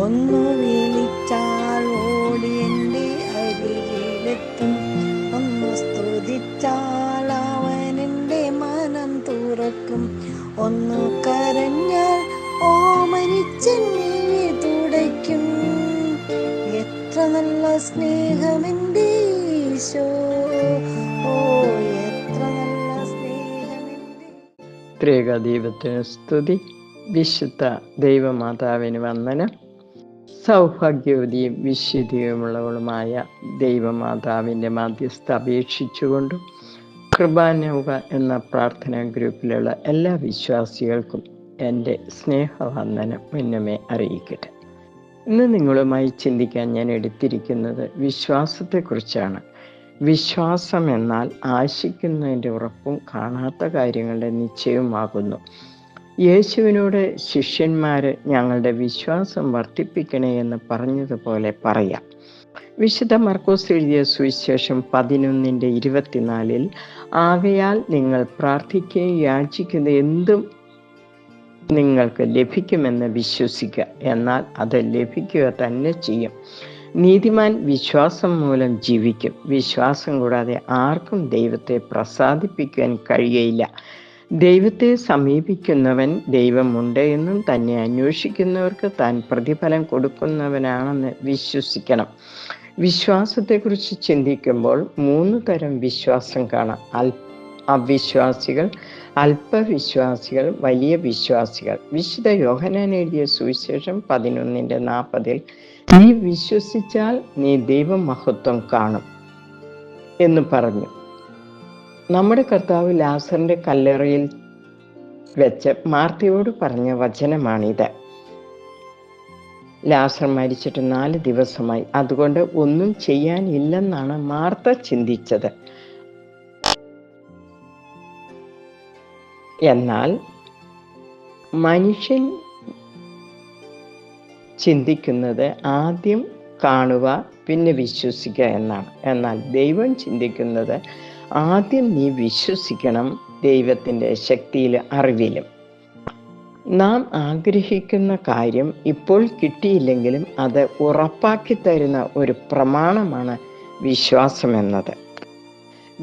ഒന്നു വിളിച്ചാൽ ഓടി എൻ്റെ അരികിലെത്തും. ഒന്നു സ്തുതിച്ചാൽ അവൻ എൻ്റെ മനം തുറക്കും. ഒന്നു കരഞ്ഞാൽ ഓമനിച്ചെന്നെ തുടയ്ക്കും. എത്ര നല്ല സ്നേഹമെൻ്റെ ഈശോ, ഓ എത്ര നല്ല സ്നേഹമെൻ്റെ. ത്രിയേക ദൈവത്തിന് സ്തുതി. വിശുദ്ധ ദൈവമാതാവിന് വന്ദനം. സൗഭാഗ്യവതിയും വിശുദ്ധിയുമുള്ളവളുമായ ദൈവമാതാവിൻ്റെ മാധ്യസ്ഥ അപേക്ഷിച്ചുകൊണ്ടും കൃപാനൗക എന്ന പ്രാർത്ഥനാ ഗ്രൂപ്പിലുള്ള എല്ലാ വിശ്വാസികൾക്കും എൻ്റെ സ്നേഹവന്ദനം മുന്നമേ അറിയിക്കട്ടെ. ഇന്ന് നിങ്ങളുമായി ചിന്തിക്കാൻ ഞാൻ എടുത്തിരിക്കുന്നത് വിശ്വാസത്തെക്കുറിച്ചാണ്. വിശ്വാസം എന്നാൽ ആശിക്കുന്നതിൻ്റെ ഉറപ്പും കാണാത്ത കാര്യങ്ങളുടെ നിശ്ചയവുമാകുന്നു. യേശുവിനോട് ശിഷ്യന്മാർ ഞങ്ങളുടെ വിശ്വാസം വർദ്ധിപ്പിക്കണേ എന്ന് പറഞ്ഞതുപോലെ പറയാം. വിശുദ്ധ മർക്കോസ് എഴുതിയ സുവിശേഷം 11:24 ആകയാൽ നിങ്ങൾ പ്രാർത്ഥിക്കുകയും യാചിക്കുന്ന എന്തും നിങ്ങൾക്ക് ലഭിക്കുമെന്ന് വിശ്വസിക്കുക, എന്നാൽ അത് ലഭിക്കുക തന്നെ ചെയ്യും. നീതിമാൻ വിശ്വാസം മൂലം ജീവിക്കും. വിശ്വാസം കൂടാതെ ആർക്കും ദൈവത്തെ പ്രസാദിപ്പിക്കാൻ കഴിയയില്ല. ദൈവത്തെ സമീപിക്കുന്നവൻ ദൈവമുണ്ട് എന്നും തന്നെ അന്വേഷിക്കുന്നവർക്ക് താൻ പ്രതിഫലം കൊടുക്കുന്നവനാണെന്ന് വിശ്വസിക്കണം. വിശ്വാസത്തെക്കുറിച്ച് ചിന്തിക്കുമ്പോൾ 3 തരം വിശ്വാസം കാണാം. അവിശ്വാസികൾ, അല്പവിശ്വാസികൾ, വലിയ വിശ്വാസികൾ. വിശുദ്ധ യോഹന്നാൻ എഴുതിയ സുവിശേഷം 11:40 നീ വിശ്വസിച്ചാൽ നീ ദൈവമഹത്വം കാണും എന്ന് പറഞ്ഞു. നമ്മുടെ കർത്താവ് ലാസറിന്റെ കല്ലറയിൽ വെച്ച് മാർത്തയോട് പറഞ്ഞ വചനമാണിത്. ലാസർ മരിച്ചിട്ട് 4 ദിവസമായി, അതുകൊണ്ട് ഒന്നും ചെയ്യാനില്ലെന്നാണ് മാർത്ത ചിന്തിച്ചത്. എന്നാൽ മനുഷ്യൻ ചിന്തിക്കുന്നത് ആദ്യം കാണുക പിന്നെ വിശ്വസിക്കുക എന്നാണ്. എന്നാൽ ദൈവം ചിന്തിക്കുന്നത് ആദ്യം നീ വിശ്വസിക്കണം, ദൈവത്തിൻ്റെ ശക്തിയിലും അറിവിലും. നാം ആഗ്രഹിക്കുന്ന കാര്യം ഇപ്പോൾ കിട്ടിയില്ലെങ്കിലും അത് ഉറപ്പാക്കി തരുന്ന ഒരു പ്രമാണമാണ് വിശ്വാസം എന്നത്.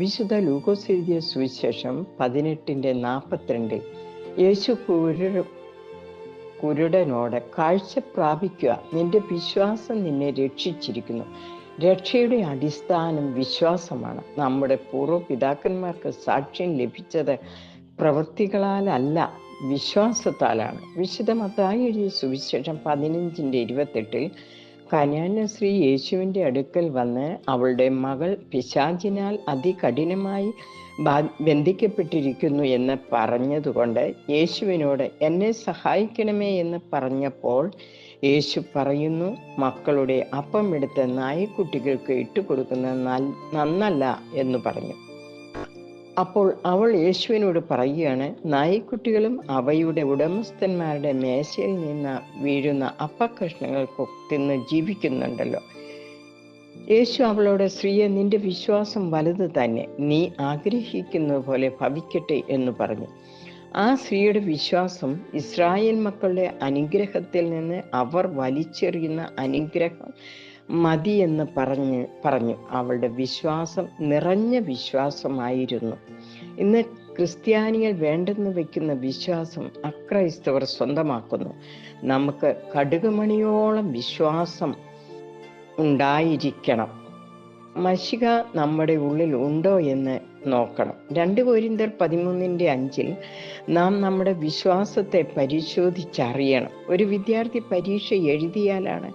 വിശുദ്ധ ലൂക്കോസ് എഴുതിയ സുവിശേഷം 18:42 യേശു കുരുടനോട് കാഴ്ച പ്രാപിക്കുക, നിന്റെ വിശ്വാസം നിന്നെ രക്ഷിച്ചിരിക്കുന്നു. രക്ഷയുടെ അടിസ്ഥാനം വിശ്വാസമാണ്. നമ്മുടെ പൂർവ്വപിതാക്കന്മാർക്ക് സാക്ഷ്യം ലഭിച്ചത് പ്രവൃത്തികളാലല്ല, വിശ്വാസത്താലാണ്. വിശുദ്ധ മത്തായി എഴുതിയ സുവിശേഷം 15:28 കനാന്യ സ്ത്രീ യേശുവിൻ്റെ അടുക്കൽ വന്ന് അവളുടെ മകൾ പിശാചിനാൽ അതികഠിനമായി ബന്ധിക്കപ്പെട്ടിരിക്കുന്നു എന്ന് പറഞ്ഞതുകൊണ്ട് യേശുവിനോട് എന്നെ സഹായിക്കണമേ എന്ന് പറഞ്ഞപ്പോൾ യേശു പറയുന്നു, മക്കളുടെ അപ്പം എടുത്ത് നായ്ക്കുട്ടികൾക്ക് ഇട്ടുകൊടുക്കുന്നത് നന്നല്ല എന്ന് പറഞ്ഞു. അപ്പോൾ അവൾ യേശുവിനോട് പറയുകയാണ്, നായ്ക്കുട്ടികളും അവയുടെ ഉടമസ്ഥന്മാരുടെ മേശയിൽ നിന്ന് വീഴുന്ന അപ്പക്കഷ്ണങ്ങൾ തിന്ന് ജീവിക്കുന്നുണ്ടല്ലോ. യേശു അവളോട്, സ്ത്രീയെ, നിന്റെ വിശ്വാസം വലുത് തന്നെ, നീ ആഗ്രഹിക്കുന്നത് പോലെ ഭവിക്കട്ടെ എന്ന് പറഞ്ഞു. ആ സ്ത്രീയുടെ വിശ്വാസം ഇസ്രായേൽ മക്കളുടെ അനുഗ്രഹത്തിൽ നിന്ന് അവർ വലിച്ചെറിയുന്ന അനുഗ്രഹം മതി എന്ന് പറഞ്ഞു. അവളുടെ വിശ്വാസം നിറഞ്ഞ വിശ്വാസമായിരുന്നു. ഇന്ന് ക്രിസ്ത്യാനികൾ വേണ്ടെന്ന് വയ്ക്കുന്ന വിശ്വാസം അക്രൈസ്തവർ സ്വന്തമാക്കുന്നു. നമുക്ക് കടുകുമണിയോളം വിശ്വാസം ഉണ്ടായിരിക്കണം. മശിഹ നമ്മുടെ ഉള്ളിൽ ഉണ്ടോ എന്ന് നോക്കണം. 2 കൊരിന്ത്യർ 13:5 നാം നമ്മുടെ വിശ്വാസത്തെ പരിശോധിച്ചറിയണം. ഒരു വിദ്യാർത്ഥി പരീക്ഷ എഴുതിയാലാണ്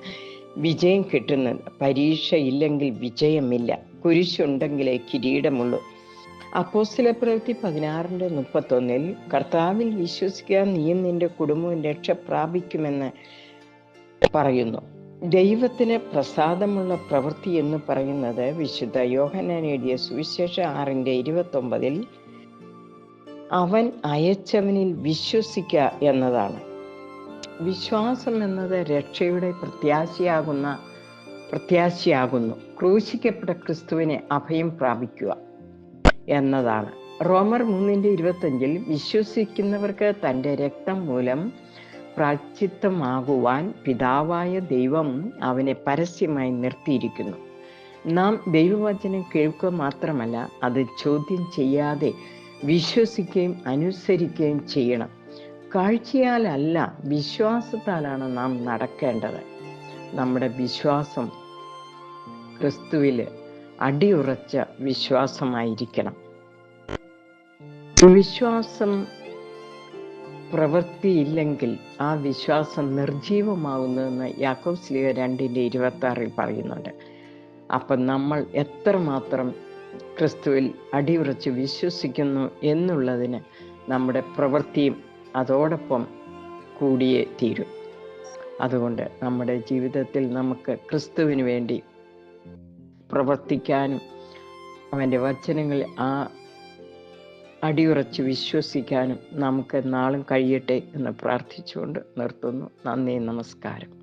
വിജയം കിട്ടുന്നത്. പരീക്ഷ ഇല്ലെങ്കിൽ വിജയമില്ല. കുരിശുണ്ടെങ്കിലേ കിരീടമുള്ളൂ. അപ്പോസ്തലപ്രവൃത്തി 16:31 കർത്താവിൽ വിശ്വസിക്കുക, നീയും നിന്റെ കുടുംബവും രക്ഷ പ്രാപിക്കുമെന്ന് പറയുന്നു. ദൈവത്തിന് പ്രസാദമുള്ള പ്രവൃത്തി എന്ന് പറയുന്നത് വിശുദ്ധ യോഹന്നാൻ എഴുതിയ സുവിശേഷം 6:29 അവൻ അയച്ചവനിൽ വിശ്വസിക്കുക എന്നതാണ്. വിശ്വാസം എന്നത് രക്ഷയുടെ പ്രത്യാശയാകുന്നു. ക്രൂശിക്കപ്പെട്ട ക്രിസ്തുവിനെ അഭയം പ്രാപിക്കുക എന്നതാണ്. റോമർ 3:25 വിശ്വസിക്കുന്നവർക്ക് തൻ്റെ രക്തം മൂലം പ്രായശ്ചിത്തമാകുവാൻ പിതാവായ ദൈവം അവനെ പരസ്യമായി നിർത്തിയിരിക്കുന്നു. നാം ദൈവവചനം കേൾക്കുക മാത്രമല്ല, അത് ചോദ്യം ചെയ്യാതെ വിശ്വസിക്കുകയും അനുസരിക്കുകയും ചെയ്യണം. കാഴ്ചയാലല്ല, വിശ്വാസത്താലാണ് നാം നടക്കേണ്ടത്. നമ്മുടെ വിശ്വാസം ക്രിസ്തുവിൽ അടിയുറച്ച വിശ്വാസമായിരിക്കണം. വിശ്വാസം പ്രവൃത്തിയില്ലെങ്കിൽ ആ വിശ്വാസം നിർജീവമാകുന്നതെന്ന് യാക്കോബ് ശ്ലീഹ 2:26 പറയുന്നുണ്ട്. അപ്പം നമ്മൾ എത്രമാത്രം ക്രിസ്തുവിൽ അടിയുറച്ച് വിശ്വസിക്കുന്നു എന്നുള്ളതിന് നമ്മുടെ പ്രവൃത്തിയും അതോടൊപ്പം കൂടിയേ തീരും. അതുകൊണ്ട് നമ്മുടെ ജീവിതത്തിൽ നമുക്ക് ക്രിസ്തുവിന് വേണ്ടി പ്രവർത്തിക്കാനും അവൻ്റെ വചനങ്ങളിൽ അടിയുറച്ച് വിശ്വസിക്കാനും നമുക്ക് നാളും കഴിയട്ടെ എന്ന് പ്രാർത്ഥിച്ചുകൊണ്ട് നിർത്തുന്നു. നന്ദി, നമസ്കാരം.